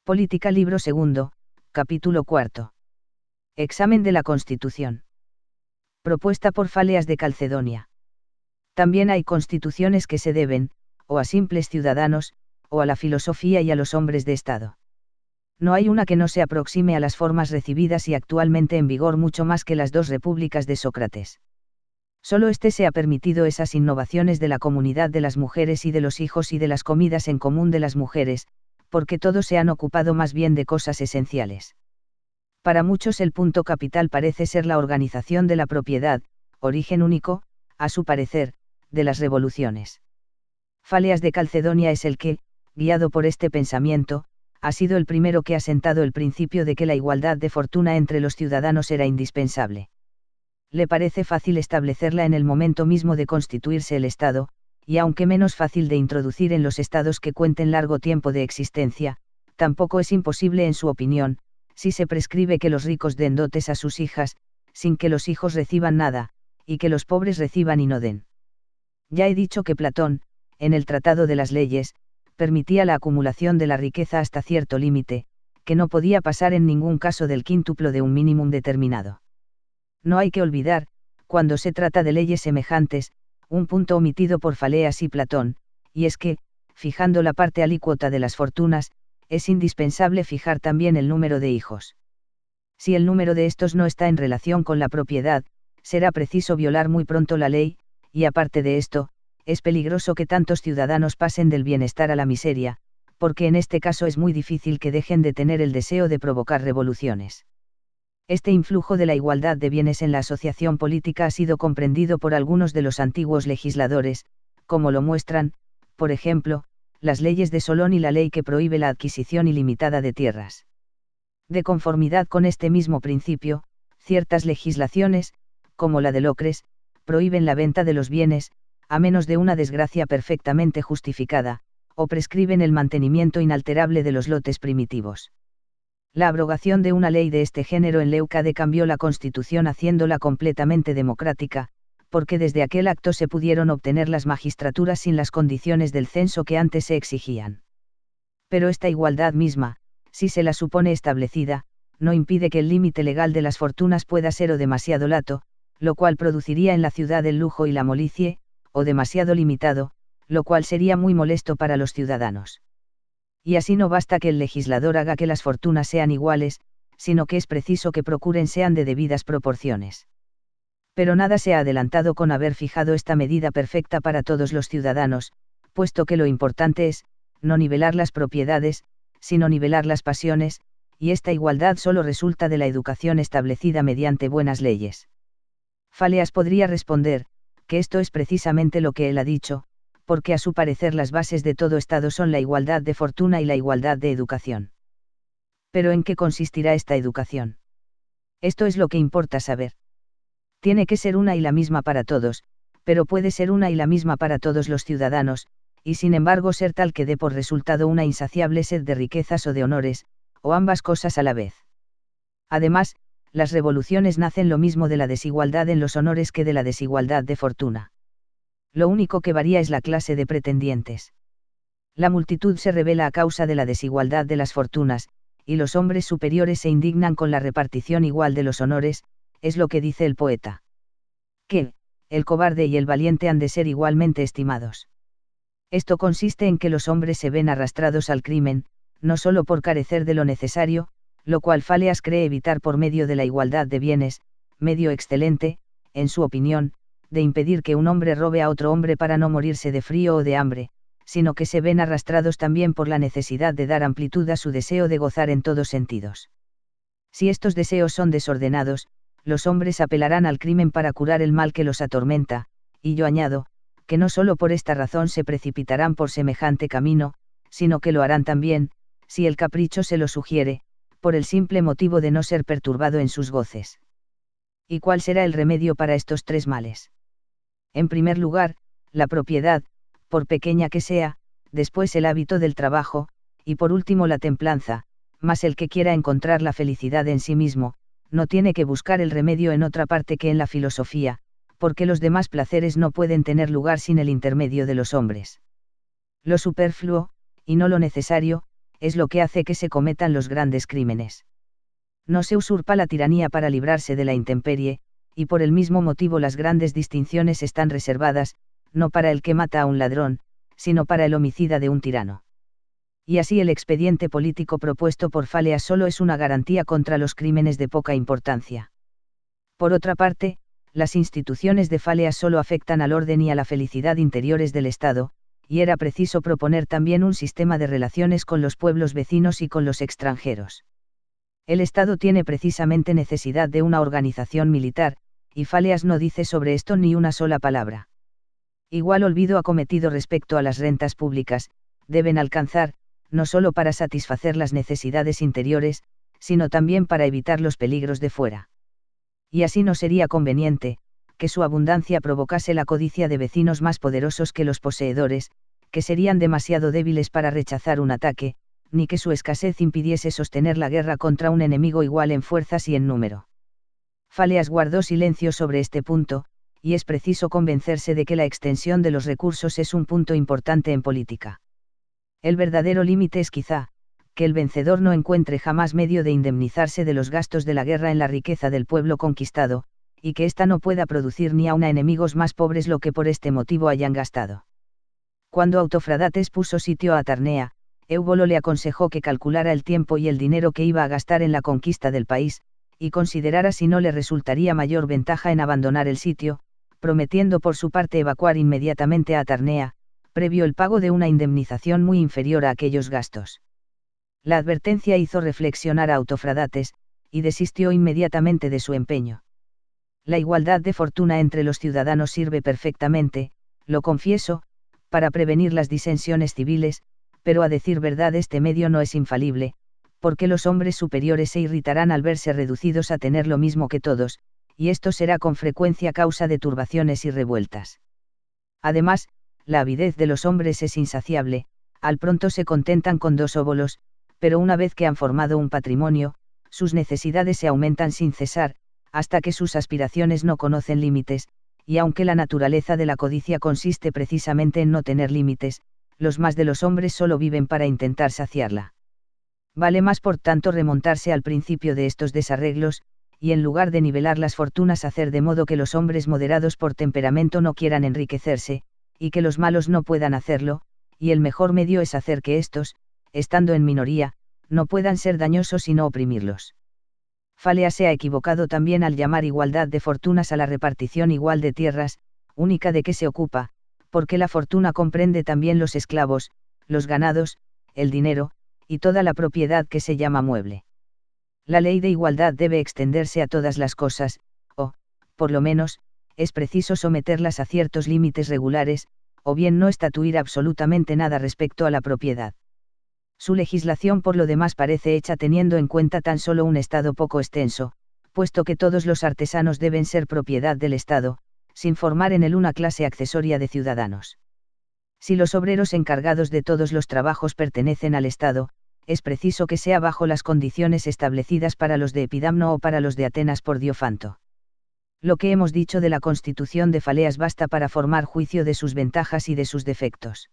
Política libro segundo, capítulo cuarto. Examen de la Constitución. Propuesta por Fáleas de Calcedonia. También hay constituciones que se deben, o a simples ciudadanos, o a la filosofía y a los hombres de Estado. No hay una que no se aproxime a las formas recibidas y actualmente en vigor mucho más que las dos repúblicas de Sócrates. Solo éste se ha permitido esas innovaciones de la comunidad de las mujeres y de los hijos y de las comidas en común de las mujeres, porque todos se han ocupado más bien de cosas esenciales. Para muchos el punto capital parece ser la organización de la propiedad, origen único, a su parecer, de las revoluciones. Fáleas de Calcedonia es el que, guiado por este pensamiento, ha sido el primero que ha sentado el principio de que la igualdad de fortuna entre los ciudadanos era indispensable. Le parece fácil establecerla en el momento mismo de constituirse el Estado, y aunque menos fácil de introducir en los estados que cuenten largo tiempo de existencia, tampoco es imposible en su opinión, si se prescribe que los ricos den dotes a sus hijas, sin que los hijos reciban nada, y que los pobres reciban y no den. Ya he dicho que Platón, en el Tratado de las Leyes, permitía la acumulación de la riqueza hasta cierto límite, que no podía pasar en ningún caso del quíntuplo de un mínimo determinado. No hay que olvidar, cuando se trata de leyes semejantes, un punto omitido por Fáleas y Platón, y es que, fijando la parte alícuota de las fortunas, es indispensable fijar también el número de hijos. Si el número de estos no está en relación con la propiedad, será preciso violar muy pronto la ley, y aparte de esto, es peligroso que tantos ciudadanos pasen del bienestar a la miseria, porque en este caso es muy difícil que dejen de tener el deseo de provocar revoluciones. Este influjo de la igualdad de bienes en la asociación política ha sido comprendido por algunos de los antiguos legisladores, como lo muestran, por ejemplo, las leyes de Solón y la ley que prohíbe la adquisición ilimitada de tierras. De conformidad con este mismo principio, ciertas legislaciones, como la de Locres, prohíben la venta de los bienes, a menos de una desgracia perfectamente justificada, o prescriben el mantenimiento inalterable de los lotes primitivos. La abrogación de una ley de este género en Leucade cambió la Constitución haciéndola completamente democrática, porque desde aquel acto se pudieron obtener las magistraturas sin las condiciones del censo que antes se exigían. Pero esta igualdad misma, si se la supone establecida, no impide que el límite legal de las fortunas pueda ser o demasiado lato, lo cual produciría en la ciudad el lujo y la molicie, o demasiado limitado, lo cual sería muy molesto para los ciudadanos. Y así no basta que el legislador haga que las fortunas sean iguales, sino que es preciso que procuren sean de debidas proporciones. Pero nada se ha adelantado con haber fijado esta medida perfecta para todos los ciudadanos, puesto que lo importante es, no nivelar las propiedades, sino nivelar las pasiones, y esta igualdad solo resulta de la educación establecida mediante buenas leyes. Fáleas podría responder, que esto es precisamente lo que él ha dicho, porque a su parecer las bases de todo Estado son la igualdad de fortuna y la igualdad de educación. Pero ¿en qué consistirá esta educación? Esto es lo que importa saber. Tiene que ser una y la misma para todos, pero puede ser una y la misma para todos los ciudadanos, y sin embargo ser tal que dé por resultado una insaciable sed de riquezas o de honores, o ambas cosas a la vez. Además, las revoluciones nacen lo mismo de la desigualdad en los honores que de la desigualdad de fortuna. Lo único que varía es la clase de pretendientes. La multitud se rebela a causa de la desigualdad de las fortunas, y los hombres superiores se indignan con la repartición igual de los honores, es lo que dice el poeta. Que, el cobarde y el valiente han de ser igualmente estimados. Esto consiste en que los hombres se ven arrastrados al crimen, no solo por carecer de lo necesario, lo cual Fáleas cree evitar por medio de la igualdad de bienes, medio excelente, en su opinión, de impedir que un hombre robe a otro hombre para no morirse de frío o de hambre, sino que se ven arrastrados también por la necesidad de dar amplitud a su deseo de gozar en todos sentidos. Si estos deseos son desordenados, los hombres apelarán al crimen para curar el mal que los atormenta, y yo añado, que no solo por esta razón se precipitarán por semejante camino, sino que lo harán también, si el capricho se lo sugiere, por el simple motivo de no ser perturbado en sus goces. ¿Y cuál será el remedio para estos tres males? En primer lugar, la propiedad, por pequeña que sea, después el hábito del trabajo, y por último la templanza, mas el que quiera encontrar la felicidad en sí mismo, no tiene que buscar el remedio en otra parte que en la filosofía, porque los demás placeres no pueden tener lugar sin el intermedio de los hombres. Lo superfluo, y no lo necesario, es lo que hace que se cometan los grandes crímenes. No se usurpa la tiranía para librarse de la intemperie, y por el mismo motivo las grandes distinciones están reservadas, no para el que mata a un ladrón, sino para el homicida de un tirano. Y así el expediente político propuesto por Fáleas solo es una garantía contra los crímenes de poca importancia. Por otra parte, las instituciones de Fáleas solo afectan al orden y a la felicidad interiores del Estado, y era preciso proponer también un sistema de relaciones con los pueblos vecinos y con los extranjeros. El Estado tiene precisamente necesidad de una organización militar, y Fáleas no dice sobre esto ni una sola palabra. Igual olvido ha cometido respecto a las rentas públicas, deben alcanzar, no solo para satisfacer las necesidades interiores, sino también para evitar los peligros de fuera. Y así no sería conveniente, que su abundancia provocase la codicia de vecinos más poderosos que los poseedores, que serían demasiado débiles para rechazar un ataque, ni que su escasez impidiese sostener la guerra contra un enemigo igual en fuerzas y en número. Fáleas guardó silencio sobre este punto, y es preciso convencerse de que la extensión de los recursos es un punto importante en política. El verdadero límite es quizá, que el vencedor no encuentre jamás medio de indemnizarse de los gastos de la guerra en la riqueza del pueblo conquistado, y que ésta no pueda producir ni aun a enemigos más pobres lo que por este motivo hayan gastado. Cuando Autofradates puso sitio a Tarnea, Eubolo le aconsejó que calculara el tiempo y el dinero que iba a gastar en la conquista del país, y considerara si no le resultaría mayor ventaja en abandonar el sitio, prometiendo por su parte evacuar inmediatamente a Tarnea, previo el pago de una indemnización muy inferior a aquellos gastos. La advertencia hizo reflexionar a Autofradates, y desistió inmediatamente de su empeño. La igualdad de fortuna entre los ciudadanos sirve perfectamente, lo confieso, para prevenir las disensiones civiles, pero a decir verdad este medio no es infalible, porque los hombres superiores se irritarán al verse reducidos a tener lo mismo que todos, y esto será con frecuencia causa de turbaciones y revueltas. Además, la avidez de los hombres es insaciable, al pronto se contentan con 2 óbolos, pero una vez que han formado un patrimonio, sus necesidades se aumentan sin cesar, hasta que sus aspiraciones no conocen límites, y aunque la naturaleza de la codicia consiste precisamente en no tener límites, los más de los hombres solo viven para intentar saciarla. Vale más por tanto remontarse al principio de estos desarreglos, y en lugar de nivelar las fortunas hacer de modo que los hombres moderados por temperamento no quieran enriquecerse, y que los malos no puedan hacerlo, y el mejor medio es hacer que éstos, estando en minoría, no puedan ser dañosos y no oprimirlos. Fáleas se ha equivocado también al llamar igualdad de fortunas a la repartición igual de tierras, única de que se ocupa, porque la fortuna comprende también los esclavos, los ganados, el dinero, y toda la propiedad que se llama mueble. La ley de igualdad debe extenderse a todas las cosas, o, por lo menos, es preciso someterlas a ciertos límites regulares, o bien no estatuir absolutamente nada respecto a la propiedad. Su legislación por lo demás parece hecha teniendo en cuenta tan solo un Estado poco extenso, puesto que todos los artesanos deben ser propiedad del Estado, sin formar en él una clase accesoria de ciudadanos. Si los obreros encargados de todos los trabajos pertenecen al Estado, es preciso que sea bajo las condiciones establecidas para los de Epidamno o para los de Atenas por Diofanto. Lo que hemos dicho de la constitución de Fáleas basta para formar juicio de sus ventajas y de sus defectos.